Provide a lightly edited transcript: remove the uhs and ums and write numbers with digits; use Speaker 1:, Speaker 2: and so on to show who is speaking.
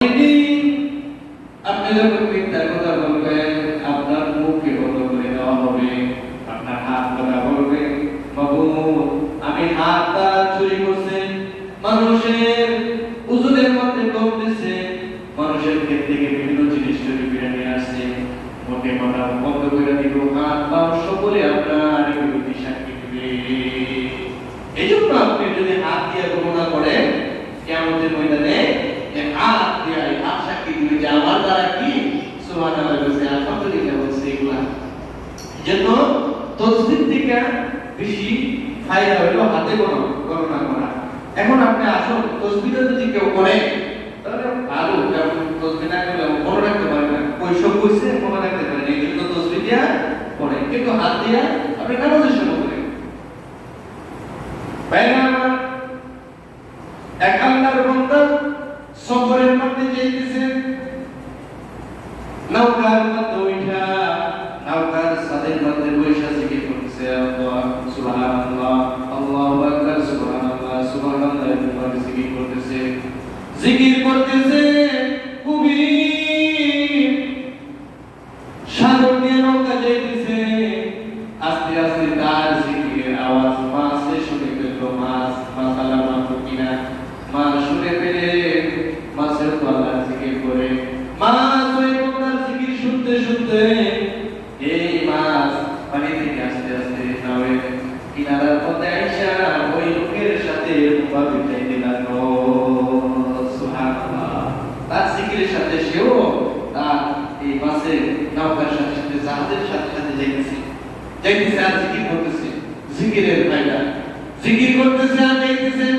Speaker 1: আপনি যখন মিথ্যার কথা বলবেন, আপনার মুখকে বন্ধ করে দেওয়া হবে, আপনার হাত কথা বলবে, বাবু আমি হাতটা চুরি করছে, মানুষের উজুদের মধ্যে কম দিচ্ছে, মানুষের ক্ষেত থেকে বিভিন্ন জিনিস চুরি করে নিয়ে আসছে, মুখে কথা বন্ধ করে দিব, হাত পা সকলে আপনার বিরুদ্ধে সাক্ষী দিবে। এই জন্য আপনি যদি হাত দিয়ে গণনা করেন, কিয়ামতের ময়দানে হাত দিয়ে হাত সাক্ষী দিবে যে আমার দ্বারা কি সুবহানাল্লাহ বলছে, আলহামদুলিল্লাহ বলছে। এগুলা জন্য তসবিহ থেকে বেশি ফায়দা হলো হাতে গণনা করা। এখন আপনি আসুন, তসবিহটা যদি কেউ করে তাহলে ভালো, কারণ তসবিহ না করলে মনে রাখতে পারে না, কৈশব কইছে মনে রাখতে পারে না, এই জন্য তসবিহ দিয়া পড়ে, কিন্তু হাত দিয়া আপনি নামাজের সময় করেন। বাইরে আমার এক আল্লাহর বান্দা সফরের মধ্যে যাইতেছে, নৌকার মধ্যে উঠা নৌকার সাথে মধ্যে বৈশা জিকির করতেছে, আল্লাহ সুবহানাল্লাহ, আল্লাহু আকবার, সুবহানাল্লাহ সুবহানাল্লাহ এভাবে জিকির করতেছে, খুবই সাগর দিয়ে নৌকা যাইতেছে, আস্তে আস্তে তার জিকিরের আওয়াজ মাছে শুনে পেল, মাছালা মাছ কিনা, মাছ শুনে পেলে মাছের পাল্লা জিকির করে, মাছ ওই বন্দার জিকির শুনতে শুনতে এই মাছ পানি থেকে আস্তে আস্তে নামে কিনারার মধ্যে আইসা ওই লোকের সাথে মুখা বিটাইতে লাগলো। সুবহানাল্লাহ, তার জিকিরের সাথে সেও তার এই মাছের নৌকার সাথে সাথে জাহাজের সাথে সাথে যাইতেছে আর জিকির করতেছে, জিকিরের ফায়দা, জিকির করতেছে আর যাইতেছে।